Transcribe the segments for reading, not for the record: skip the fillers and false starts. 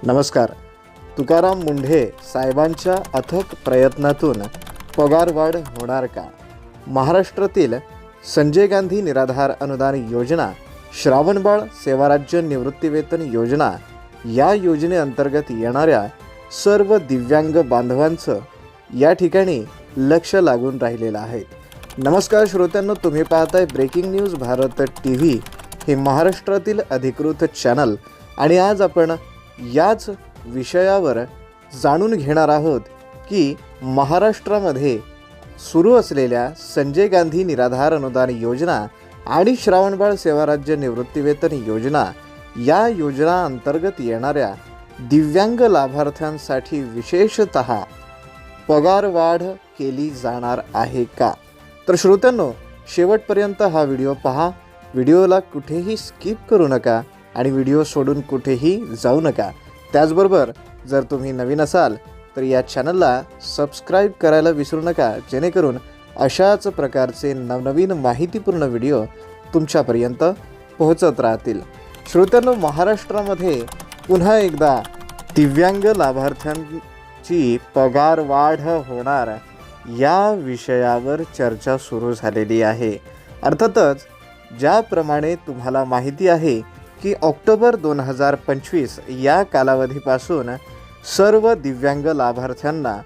नमस्कार. तुकाराम मुंढे साहेबांच्या अथक प्रयत्नातून पगारवाढ होणार का? महाराष्ट्रातील संजय गांधी निराधार अनुदान योजना, श्रावणबाळ सेवाराज्य निवृत्तीवेतन योजना या योजनेअंतर्गत येणाऱ्या सर्व दिव्यांग बांधवांचं या ठिकाणी लक्ष लागून राहिलेलं आहे. नमस्कार श्रोत्यांनो, तुम्ही पाहताय ब्रेकिंग न्यूज भारत TV, हे महाराष्ट्रातील अधिकृत चॅनल. आणि आज आपण याच विषयावर जाणून घेणार आहोत की महाराष्ट्रामध्ये सुरू असलेल्या संजय गांधी निराधार अनुदान योजना आणि श्रावणबाळ सेवाराज्य निवृत्तीवेतन योजना या योजना अंतर्गत येणाऱ्या दिव्यांग लाभार्थ्यांसाठी विशेषतः पगारवाढ केली जाणार आहे का? तर श्रोत्यांनो, शेवटपर्यंत हा व्हिडिओ पहा. व्हिडिओला कुठेही स्किप करू नका आणि व्हिडिओ सोडून कुठेही जाऊ नका. त्याचबरोबर जर तुम्ही नवीन असाल तर या चॅनलला सबस्क्राईब करायला विसरू नका, जेणेकरून अशाच प्रकारचे नवनवीन माहितीपूर्ण व्हिडिओ तुमच्यापर्यंत पोहोचत राहतील. श्रोत्यांनो, महाराष्ट्रामध्ये पुन्हा एकदा दिव्यांग लाभार्थ्यांची पगारवाढ होणार या विषयावर चर्चा सुरू झालेली आहे. अर्थातच ज्याप्रमाणे तुम्हाला माहिती आहे की ऑक्टोबर 2025 या कालावधीपासून सर्व दिव्यांग लाभार्थ्यांना,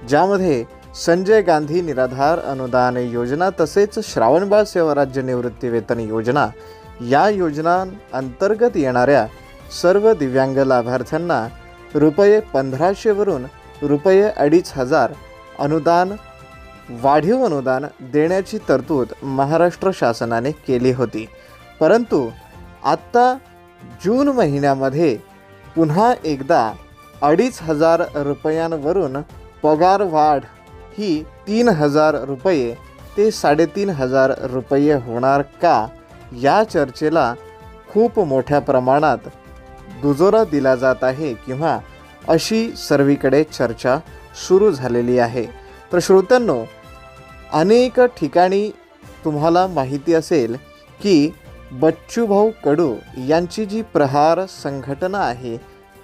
ज्यामध्ये संजय गांधी निराधार अनुदान योजना तसेच श्रावणबाळ सेवाराज्य निवृत्तीवेतन योजना या योजनांतर्गत येणाऱ्या सर्व दिव्यांग लाभार्थ्यांना ₹1500 वरून ₹2500 अनुदान, वाढीव अनुदान देण्याची तरतूद महाराष्ट्र शासनाने केली होती. परंतु आत्ता जून महिन्यामध्ये पुन्हा एकदा ₹2500 पगारवाढ ही ₹3000 ते ₹3500 होणार का? या चर्चेला खूप मोठ्या प्रमाणात दुजोरा दिला जात आहे किंवा अशी सर्वीकडे चर्चा सुरू झालेली आहे. तर श्रोत्यांनो, अनेक ठिकाणी तुम्हाला माहिती असेल की बच्चूभाऊ कडू यांची जी प्रहार संघटना आहे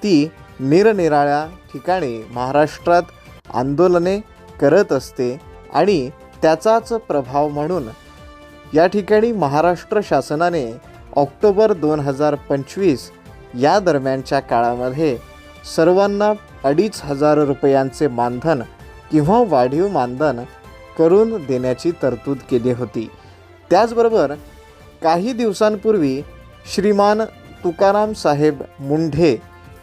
ती निरनिराळ्या ठिकाणी महाराष्ट्रात आंदोलने करत असते आणि त्याचाच प्रभाव म्हणून या ठिकाणी महाराष्ट्र शासनाने ऑक्टोबर 2025 या दरम्यानच्या काळामध्ये सर्वांना ₹2500 मानधन किंवा वाढीव मानधन करून देण्याची तरतूद केली होती. त्याचबरोबर काही दिवसांपूर्वी श्रीमान तुकाराम साहेब मुंढे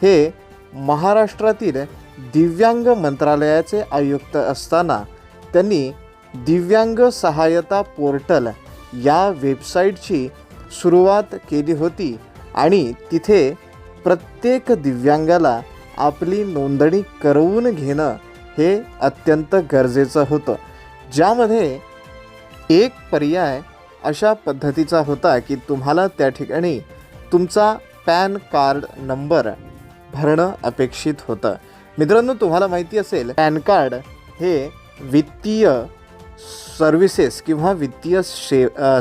हे महाराष्ट्रातील दिव्यांग मंत्रालयाचे आयुक्त असताना त्यांनी दिव्यांग सहायता पोर्टल या वेबसाईटची सुरुवात केली होती आणि तिथे प्रत्येक दिव्यांगाला आपली नोंदणी करवून घेणं हे अत्यंत गरजेचं होतं. ज्यामध्ये एक पर्याय अशा पद्धतीचा होता की तुम्हाला त्या ठिकाणी तुमचा पॅन कार्ड नंबर भरणं अपेक्षित होतं. मित्रांनो, तुम्हाला माहिती असेल पॅन कार्ड हे वित्तीय सर्व्हिसेस किंवा वित्तीय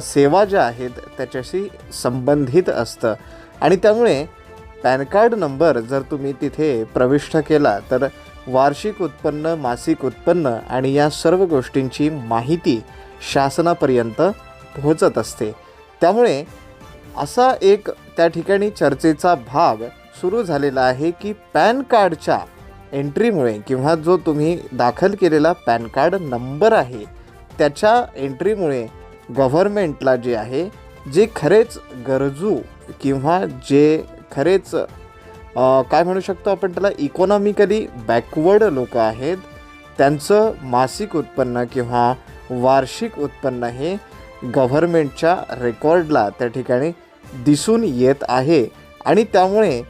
सेवा ज्या आहेत त्याच्याशी संबंधित असतं आणि त्यामुळे पॅन कार्ड नंबर जर तुम्ही तिथे प्रविष्ट केला तर वार्षिक उत्पन्न, मासिक उत्पन्न आणि या सर्व गोष्टींची माहिती शासनापर्यंत पोहोचत असते. त्यामुळे असा एक त्या ठिकाणी चर्चेचा भाग सुरू झालेला आहे की पॅन कार्डच्या एंट्रीमुळे किंवा जो तुम्ही दाखल केलेला पॅन कार्ड नंबर आहे त्याच्या एंट्रीमुळे गव्हर्मेंटला जे आहे, जे खरेच गरजू किंवा जे खरेच काय म्हणू शकतो आपण त्याला, इकॉनॉमिकली बॅकवर्ड लोक आहेत, त्यांचं मासिक उत्पन्न किंवा वार्षिक उत्पन्न हे गव्हर्मेंटच्या रेकॉर्डला त्या ठिकाणी दिसून येत आहे आणि त्यामुळे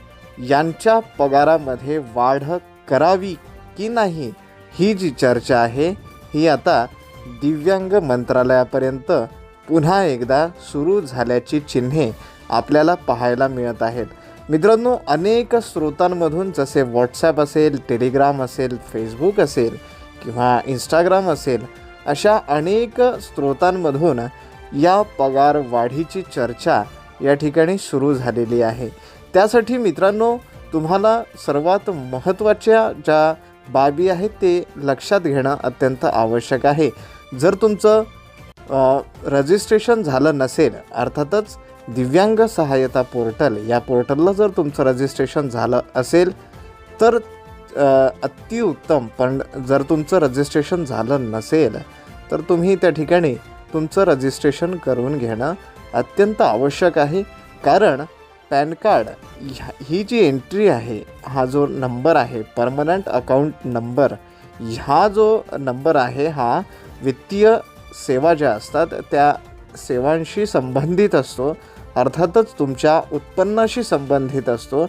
यांच्या पगारामध्ये वाढ करावी की नाही ही जी चर्चा आहे ही आता दिव्यांग मंत्रालयापर्यंत पुन्हा एकदा सुरू झाल्याची चिन्हे आपल्याला पाहायला मिळत आहेत. मित्रांनो, अनेक स्रोतांमधून जसे व्हॉट्सॲप असेल, टेलिग्राम असेल, फेसबुक असेल किंवा इंस्टाग्राम असेल, अशा अनेक स्रोतांमधून या पगार वाढीची चर्चा या ठिकाणी सुरू झालेली आहे. त्यासाठी मित्रांनो, तुम्हाला सर्वात महत्त्वाच्या ज्या बाबी आहेत ते लक्षात घेणं अत्यंत आवश्यक आहे. जर तुमचं रजिस्ट्रेशन झालं नसेल, अर्थातच दिव्यांग सहाय्यता पोर्टल या पोर्टलला जर तुमचं रजिस्ट्रेशन झालं असेल तर अतिउत्तम. पण जर तुमचं रजिस्ट्रेशन झालं नसेल तर तुम्ही त्या ठिकाणी तुमचं रजिस्ट्रेशन करून घेणं अत्यंत आवश्यक आहे. कारण पॅन कार्ड ही जी एंट्री आहे, हा जो नंबर आहे परमनंट अकाउंट नंबर, हा जो नंबर आहे हा वित्तीय सेवा ज्या असतात त्या सेवांशी संबंधित असतो, अर्थातच तुमच्या उत्पन्नाशी संबंधित असतो.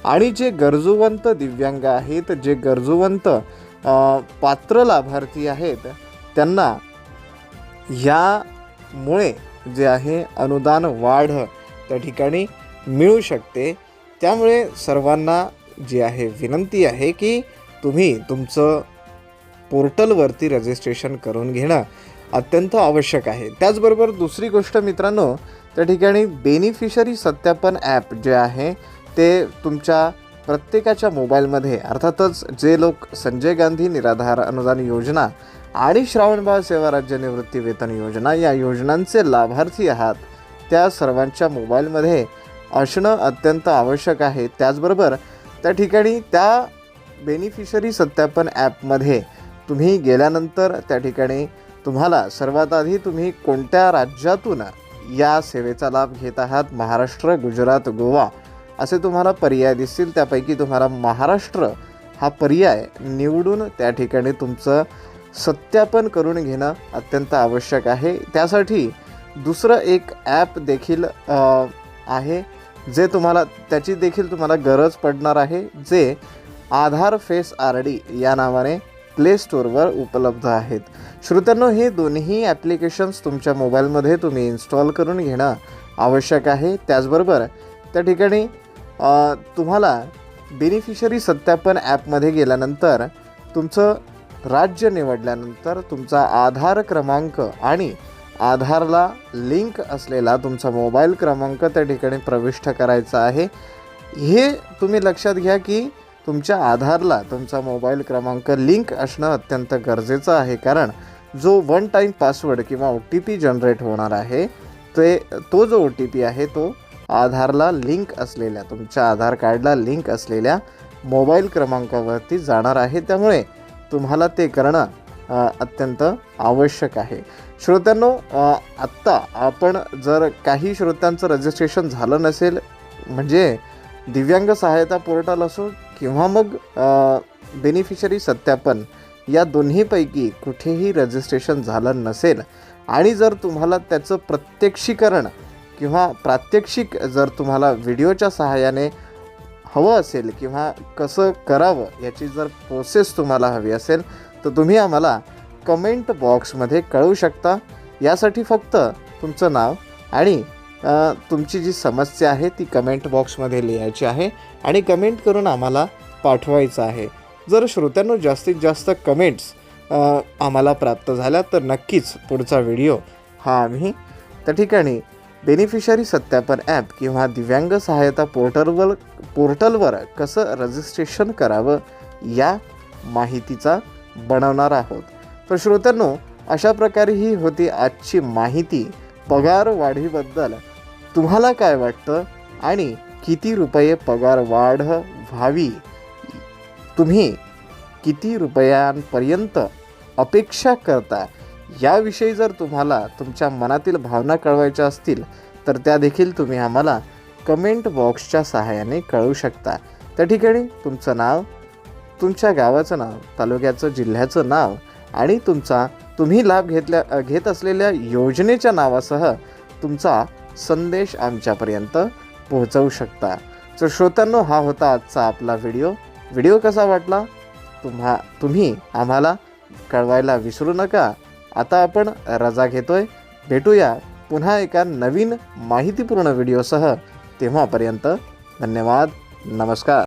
आणि जे गरजूवंत दिव्यांग आहेत, जे गरजूवंत पात्र लाभार्थी आहेत, त्यांना यामुळे जे आहे अनुदान वाढ त्या ठिकाणी मिळू शकते. त्यामुळे सर्वांना जी आहे विनंती आहे की तुम्ही तुमचं पोर्टलवरती रजिस्ट्रेशन करून घेणं अत्यंत आवश्यक आहे. त्याचबरोबर दुसरी गोष्ट मित्रांनो, त्या ठिकाणी बेनिफिशरी सत्यापन ॲप जे आहे ते तुमच्या प्रत्येकाच्या मोबाईलमध्ये, अर्थातच जे लोक संजय गांधी निराधार अनुदान योजना आणि श्रावणबाळ सेवा राज्य निवृत्ती वेतन योजना या योजनांचे लाभार्थी आहात, त्या सर्वांच्या मोबाईलमध्ये असणं अत्यंत आवश्यक आहे. त्याचबरोबर त्या ठिकाणी त्या बेनिफिशरी सत्यापन ॲपमध्ये तुम्ही गेल्यानंतर त्या ठिकाणी तुम्हाला सर्वात आधी तुम्ही कोणत्या राज्यातून या सेवेचा लाभ घेत आहात, महाराष्ट्र, गुजरात, गोवा असे तुम्हाला पर्याय दिसतील. त्यापैकी तुम्हाला महाराष्ट्र हा पर्याय निवडून त्या ठिकाणी तुमचं सत्यापन करून घेणं अत्यंत आवश्यक आहे. त्यासाठी दुसरं एक ॲप देखील आहे जे त्याची देखील तुम्हाला गरज पडणार आहे, जे आधार फेस RD या नावाने प्ले स्टोअरवर उपलब्ध आहेत. श्रोत्यांनो, हे दोन्ही ॲप्लिकेशन्स तुमच्या मोबाईलमध्ये तुम्ही इन्स्टॉल करून घेणं आवश्यक आहे. त्याचबरोबर त्या ठिकाणी तुम्हाला बेनिफिशरी सत्यापन ॲपमध्ये गेल्यानंतर तुमचं राज्य निवडल्यानंतर तुमचा आधार क्रमांक आणि आधारला लिंक असलेला तुमचा मोबाईल क्रमांक त्या ठिकाणी प्रविष्ट करायचा आहे. हे तुम्ही लक्षात घ्या की तुमच्या आधारला तुमचा मोबाईल क्रमांक लिंक असणं अत्यंत गरजेचं आहे. कारण जो वन टाईम पासवर्ड किंवा OTP जनरेट होणार आहे तो जो OTP आहे तो आधारला लिंक असलेल्या, तुमच्या आधार कार्डला लिंक असलेल्या मोबाईल क्रमांकावरती जाणार आहे. त्यामुळे तुम्हाला ते करणं अत्यंत आवश्यक आहे. श्रोत्यांनो, आत्ता आपण जर काही श्रोत्यांचं रजिस्ट्रेशन झालं नसेल, म्हणजे दिव्यांग सहायता पोर्टल असो किंवा मग बेनिफिशरी सत्यापन या दोन्हीपैकी कुठेही रजिस्ट्रेशन झालं नसेल आणि जर तुम्हाला त्याचं प्रत्यक्षीकरण किंवा प्रात्यक्षिक जर तुम्हाला व्हिडिओच्या सहाय्याने हवं असेल किंवा कसं करावं याची जर प्रोसेस तुम्हाला हवी असेल तर तुम्ही आम्हाला कमेंट बॉक्समध्ये कळवू शकता. यासाठी फक्त तुमचं नाव आणि तुमची जी समस्या आहे ती कमेंट बॉक्समध्ये लिहायची आहे आणि कमेंट करून आम्हाला पाठवायचं आहे. जर श्रोत्यांनो जास्तीत जास्त कमेंट्स आम्हाला प्राप्त झाल्या तर नक्कीच पुढचा व्हिडिओ हा आम्ही त्या ठिकाणी बेनिफिशरी सत्यापन ॲप किंवा दिव्यांग सहायता पोर्टलवर कसं रजिस्ट्रेशन करावं या माहितीचा बनवणार आहोत. तर श्रोत्यांनो, अशा प्रकारे ही होती आजची माहिती. पगार वाढीबद्दल तुम्हाला काय वाटतं आणि किती रुपये पगार वाढ व्हावी, तुम्ही किती रुपयांपर्यंत अपेक्षा करता, याविषयी जर तुम्हाला तुमच्या मनातील भावना कळवायच्या असतील तर त्या देखील तुम्ही आम्हाला कमेंट बॉक्सच्या सहाय्याने कळवू शकता. त्या ठिकाणी तुमचं नाव, तुमच्या गावाचं नाव, तालुक्याचं, जिल्ह्याचं नाव आणि तुम्ही लाभ घेत असलेल्या योजनेच्या नावासह तुमचा संदेश आमच्यापर्यंत पोहोचवू शकता. तर श्रोत्यांनो, हा होता आजचा आपला व्हिडिओ कसा वाटला तुम्ही आम्हाला कळवायला विसरू नका. आता आपण रजा घेतोय. भेटूया पुन्हा एका नवीन माहितीपूर्ण व्हिडिओसह. तेव्हापर्यंत धन्यवाद. नमस्कार.